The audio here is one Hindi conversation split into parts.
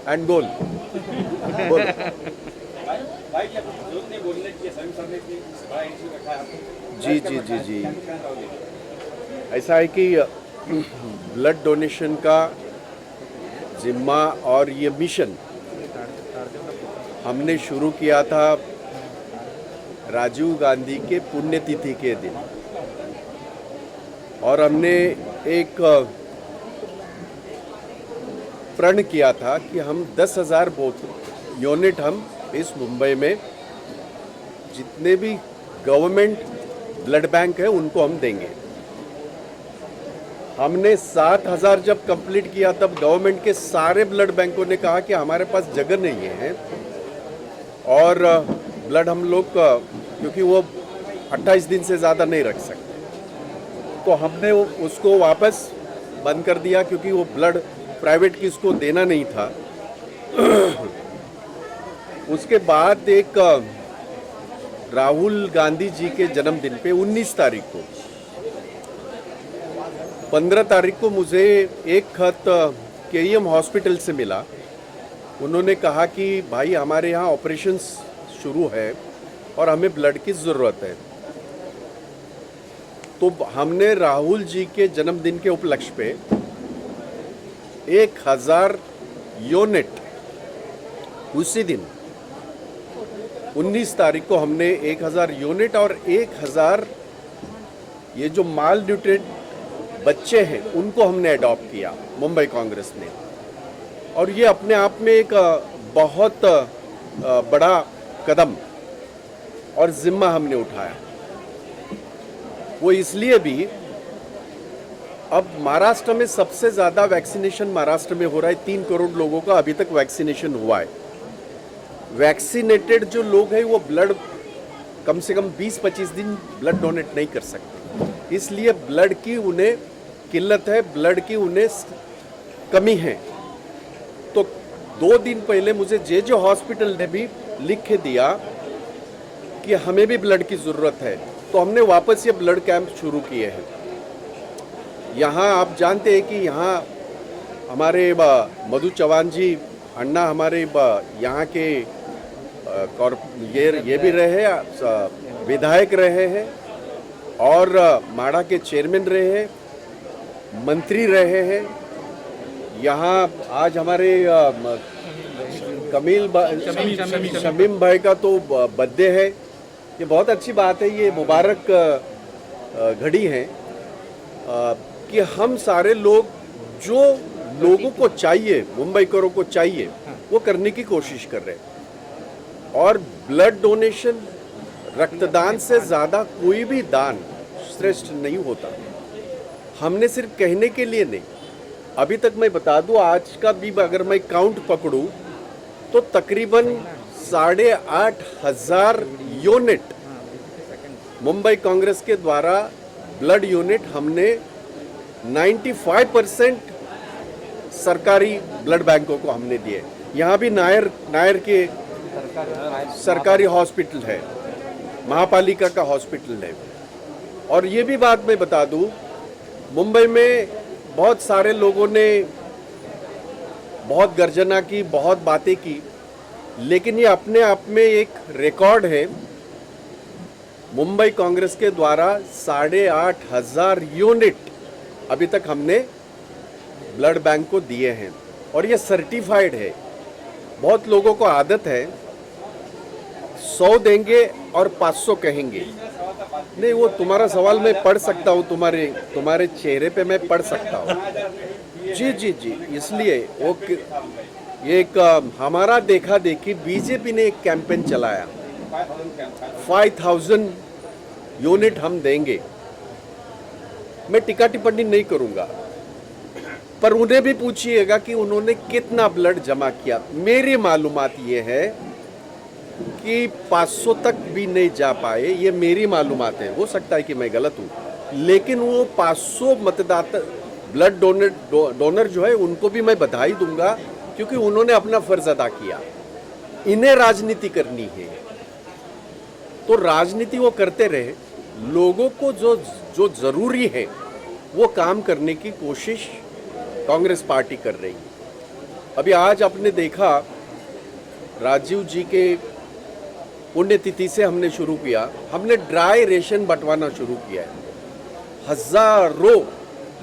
एंड गोल। बोल। जी जी जी जी, ऐसा है कि ब्लड डोनेशन का जिम्मा और ये मिशन हमने शुरू किया था राजीव गांधी के पुण्यतिथि के दिन, और हमने एक प्रण किया था कि हम 10,000 यूनिट हम इस मुंबई में जितने भी गवर्नमेंट ब्लड बैंक है उनको हम देंगे। हमने 7,000 जब कंप्लीट किया तब गवर्नमेंट के सारे ब्लड बैंकों ने कहा कि हमारे पास जगह नहीं है और ब्लड हम लोग क्योंकि वो 28 दिन से ज़्यादा नहीं रख सकते, तो हमने उसको वापस बंद कर दिया क्योंकि वो ब्लड प्राइवेट किसको देना नहीं था। उसके बाद एक राहुल गांधी जी के जन्मदिन पे 19 तारीख को 15 तारीख को मुझे एक खत केईएम हॉस्पिटल से मिला। उन्होंने कहा कि भाई हमारे यहाँ ऑपरेशंस शुरू है और हमें ब्लड की ज़रूरत है। तो हमने राहुल जी के जन्मदिन के उपलक्ष्य पे 1,000 यूनिट उसी दिन 19 तारीख को हमने 1,000 यूनिट और 1,000 ये जो माल न्यूट्रिएंट बच्चे हैं उनको हमने अडॉप्ट किया मुंबई कांग्रेस ने। और ये अपने आप में एक बहुत बड़ा कदम और जिम्मा हमने उठाया। वो इसलिए भी अब महाराष्ट्र में सबसे ज़्यादा वैक्सीनेशन महाराष्ट्र में हो रहा है। 3 करोड़ लोगों का अभी तक वैक्सीनेशन हुआ है। वैक्सीनेटेड जो लोग हैं वो ब्लड कम से कम 20-25 दिन ब्लड डोनेट नहीं कर सकते, इसलिए ब्लड की उन्हें किल्लत है, ब्लड की उन्हें कमी है। तो 2 दिन पहले मुझे जे हॉस्पिटल ने भी लिख के दिया कि हमें भी ब्लड की ज़रूरत है, तो हमने वापस ये ब्लड कैंप शुरू किए हैं। यहाँ आप जानते हैं कि यहाँ हमारे मधु चौहान जी अन्ना हमारे यहाँ के ये भी रहे हैं, विधायक रहे हैं और माड़ा के चेयरमैन रहे हैं, मंत्री रहे हैं। यहाँ आज हमारे शमीम भाई का तो बर्थडे है। ये बहुत अच्छी बात है, ये मुबारक घड़ी है कि हम सारे लोग जो लोगों को चाहिए, मुंबईकरों को चाहिए, वो करने की कोशिश कर रहे हैं। और ब्लड डोनेशन रक्तदान से ज़्यादा कोई भी दान श्रेष्ठ नहीं होता। हमने सिर्फ कहने के लिए नहीं, अभी तक मैं बता दूं आज का भी अगर मैं काउंट पकड़ूं तो तकरीबन 8,500 यूनिट मुंबई कांग्रेस के द्वारा ब्लड यूनिट हमने 95% सरकारी ब्लड बैंकों को हमने दिए। यहाँ भी नायर के सरकारी हॉस्पिटल है, महापालिका का हॉस्पिटल है। और ये भी बात मैं बता दूं, मुंबई में बहुत सारे लोगों ने बहुत गर्जना की, बहुत बातें की, लेकिन ये अपने आप में एक रिकॉर्ड है। मुंबई कांग्रेस के द्वारा 8,500 यूनिट अभी तक हमने ब्लड बैंक को दिए हैं और ये सर्टिफाइड है। बहुत लोगों को आदत है 100 देंगे और 500 कहेंगे। नहीं, वो तुम्हारा सवाल मैं पढ़ सकता हूँ, तुम्हारे चेहरे पे मैं पढ़ सकता हूँ। जी जी जी, इसलिए वो एक हमारा देखा देखी बीजेपी ने एक कैंपेन चलाया, 5,000 यूनिट हम देंगे। मैं टिक्का टिप्पणी नहीं करूँगा, पर उन्हें भी पूछिएगा कि उन्होंने कितना ब्लड जमा किया। मेरी मालूमात ये है कि 500 तक भी नहीं जा पाए, ये मेरी मालूमात है, हो सकता है कि मैं गलत हूँ, लेकिन वो 500 मतदाता ब्लड डोनर जो है उनको भी मैं बधाई दूंगा क्योंकि उन्होंने अपना फर्ज अदा किया। इन्हें राजनीति करनी है तो राजनीति वो करते रहे, लोगों को जो जरूरी है वो काम करने की कोशिश कांग्रेस पार्टी कर रही है। अभी आज आपने देखा राजीव जी के पुण्यतिथि से हमने शुरू किया, हमने ड्राई रेशन बंटवाना शुरू किया है।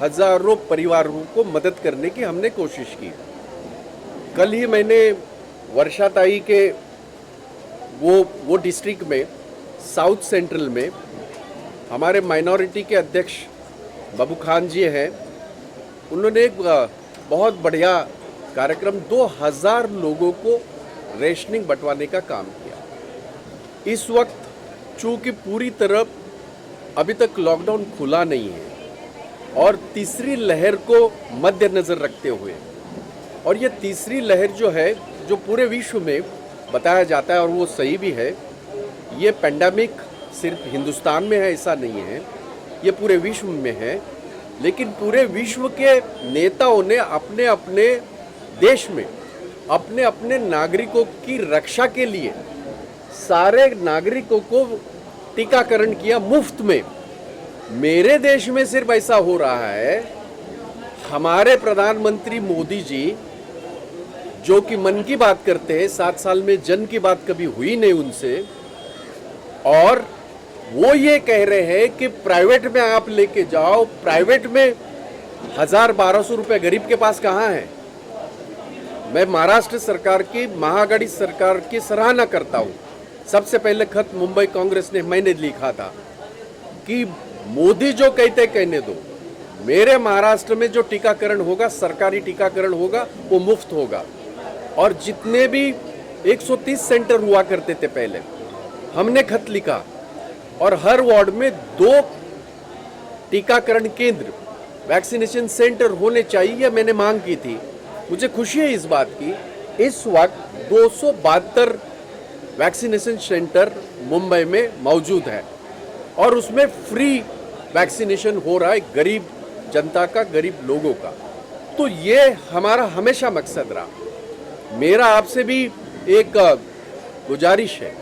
हजारों परिवारों को मदद करने की हमने कोशिश की। कल ही मैंने वर्षाताई के वो डिस्ट्रिक्ट में, साउथ सेंट्रल में, हमारे माइनॉरिटी के अध्यक्ष बाबू खान जी हैं, उन्होंने एक बहुत बढ़िया कार्यक्रम 2000 लोगों को रेशनिंग बंटवाने का काम किया। इस वक्त चूंकि पूरी तरह अभी तक लॉकडाउन खुला नहीं है और तीसरी लहर को मद्देनजर रखते हुए, और ये तीसरी लहर जो है, जो पूरे विश्व में बताया जाता है और वो सही भी है, ये पेंडेमिक सिर्फ हिंदुस्तान में है ऐसा नहीं है, ये पूरे विश्व में है। लेकिन पूरे विश्व के नेताओं ने अपने अपने देश में अपने अपने नागरिकों की रक्षा के लिए सारे नागरिकों को टीकाकरण किया मुफ्त में। मेरे देश में सिर्फ ऐसा हो रहा है, हमारे प्रधानमंत्री मोदी जी जो कि मन की बात करते हैं, 7 साल में जन की बात कभी हुई नहीं उनसे, और वो ये कह रहे हैं कि प्राइवेट में आप लेके जाओ। प्राइवेट में 1000-1200 रुपए गरीब के पास कहाँ है। मैं महाराष्ट्र सरकार की, महाआघाड़ी सरकार की सराहना करता हूँ। सबसे पहले खत मुंबई कांग्रेस ने मैंने लिखा था कि मोदी जो कहते कहने दो, मेरे महाराष्ट्र में जो टीकाकरण होगा, सरकारी टीकाकरण होगा, वो मुफ्त होगा। और जितने भी 130 सेंटर हुआ करते थे पहले, हमने खत लिखा और हर वार्ड में 2 टीकाकरण केंद्र, वैक्सीनेशन सेंटर होने चाहिए, मैंने मांग की थी। मुझे खुशी है इस बात की, इस वक्त 272 वैक्सीनेशन सेंटर मुंबई में मौजूद है और उसमें फ्री वैक्सीनेशन हो रहा है गरीब जनता का, गरीब लोगों का। तो ये हमारा हमेशा मकसद रहा। मेरा आपसे भी एक गुजारिश है,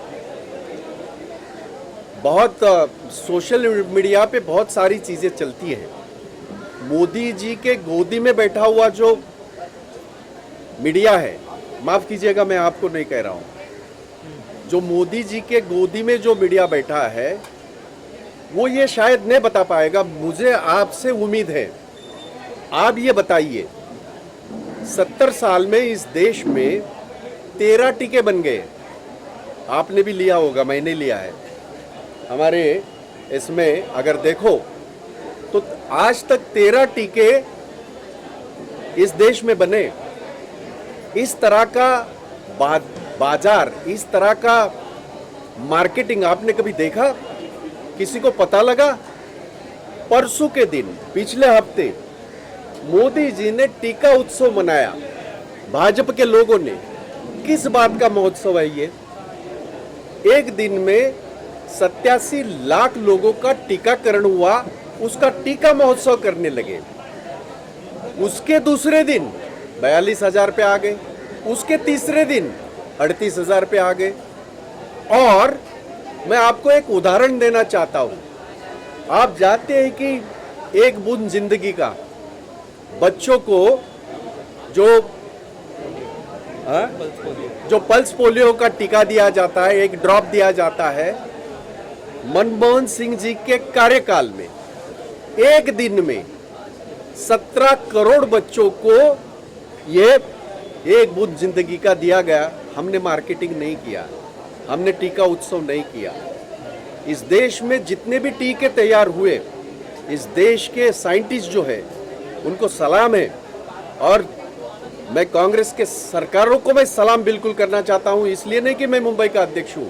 बहुत सोशल मीडिया पे बहुत सारी चीज़ें चलती हैं। मोदी जी के गोदी में बैठा हुआ जो मीडिया है, माफ़ कीजिएगा मैं आपको नहीं कह रहा हूँ, जो मोदी जी के गोदी में जो मीडिया बैठा है वो ये शायद नहीं बता पाएगा। मुझे आपसे उम्मीद है, आप ये बताइए, 70 साल में इस देश में 13 टीके बन गए। आपने भी लिया होगा, मैंने लिया है। हमारे इसमें अगर देखो तो आज तक 13 टीके इस देश में बने। इस तरह का बाजार, इस तरह का मार्केटिंग आपने कभी देखा? किसी को पता लगा? परसों के दिन, पिछले हफ्ते, मोदी जी ने टीका उत्सव मनाया। भाजपा के लोगों ने, किस बात का महोत्सव है ये? एक दिन में 87 लाख लोगों का टीकाकरण हुआ, उसका टीका महोत्सव करने लगे। उसके दूसरे दिन 42,000 पे आ गए, उसके तीसरे दिन 38,000 पे आ गए। और मैं आपको एक उदाहरण देना चाहता हूं। आप जानते हैं कि एक बूंद जिंदगी का बच्चों को जो पल्स पोलियो का टीका दिया जाता है, एक ड्रॉप दिया जाता है, मनमोहन सिंह जी के कार्यकाल में एक दिन में 17 करोड़ बच्चों को ये एक बूंद जिंदगी का दिया गया। हमने मार्केटिंग नहीं किया, हमने टीका उत्सव नहीं किया। इस देश में जितने भी टीके तैयार हुए, इस देश के साइंटिस्ट जो है उनको सलाम है। और मैं कांग्रेस के सरकारों को मैं सलाम बिल्कुल करना चाहता हूं, इसलिए नहीं कि मैं मुंबई का अध्यक्ष हूं।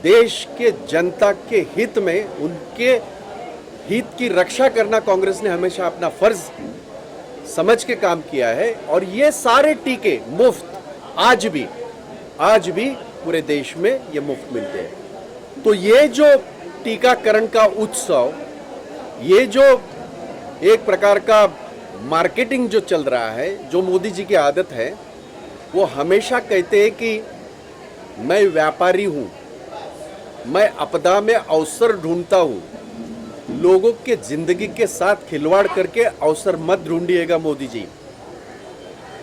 देश के जनता के हित में, उनके हित की रक्षा करना कांग्रेस ने हमेशा अपना फर्ज समझ के काम किया है। और ये सारे टीके मुफ्त आज भी पूरे देश में ये मुफ्त मिलते हैं। तो ये जो टीकाकरण का उत्सव, ये जो एक प्रकार का मार्केटिंग जो चल रहा है, जो मोदी जी की आदत है, वो हमेशा कहते हैं कि मैं व्यापारी हूँ, मैं आपदा में अवसर ढूंढता हूँ। लोगों के जिंदगी के साथ खिलवाड़ करके अवसर मत ढूंढिएगा मोदी जी।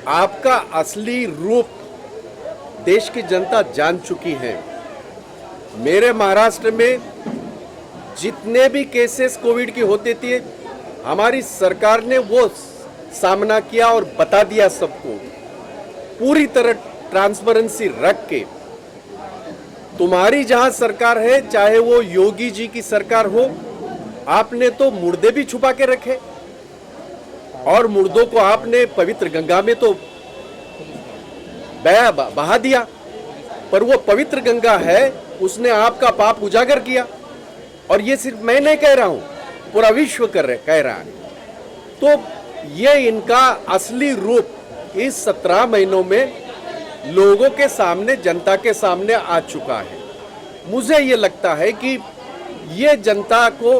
आपका असली रूप देश की जनता जान चुकी है। मेरे महाराष्ट्र में जितने भी केसेस कोविड की होते थे, हमारी सरकार ने वो सामना किया और बता दिया सबको, पूरी तरह ट्रांसपेरेंसी रख के। तुम्हारी जहां सरकार है, चाहे वो योगी जी की सरकार हो, आपने तो मुर्दे भी छुपा के रखे और मुर्दों को आपने पवित्र गंगा में तो बहा दिया। पर वो पवित्र गंगा है, उसने आपका पाप उजागर किया। और ये सिर्फ मैं नहीं कह रहा हूं, पूरा विश्व कह रहा है। तो ये इनका असली रूप इस 17 महीनों में लोगों के सामने, जनता के सामने आ चुका है। मुझे ये लगता है कि ये जनता को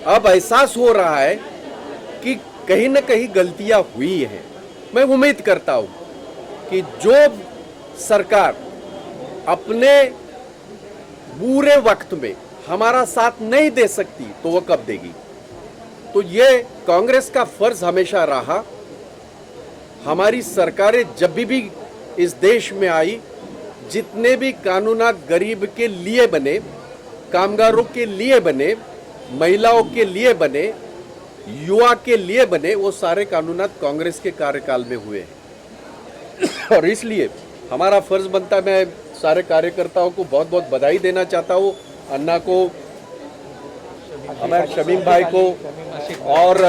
अब एहसास हो रहा है कि कहीं न कहीं गलतियां हुई हैं। मैं उम्मीद करता हूं कि जो सरकार अपने बुरे वक्त में हमारा साथ नहीं दे सकती तो वो कब देगी। तो ये कांग्रेस का फर्ज हमेशा रहा। हमारी सरकारें जब भी इस देश में आई, जितने भी कानूनात गरीब के लिए बने, कामगारों के लिए बने, महिलाओं के लिए बने, युवा के लिए बने, वो सारे कानूनात कांग्रेस के कार्यकाल में हुए हैं। और इसलिए हमारा फर्ज बनता है, मैं सारे कार्यकर्ताओं को बहुत बहुत बधाई देना चाहता हूँ, अन्ना को, हमारे शमीम भाई को और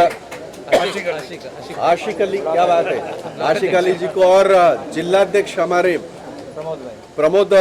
आशिक अली, क्या बात है, आशिक अली जी को, और जिलाध्यक्ष हमारे प्रमोद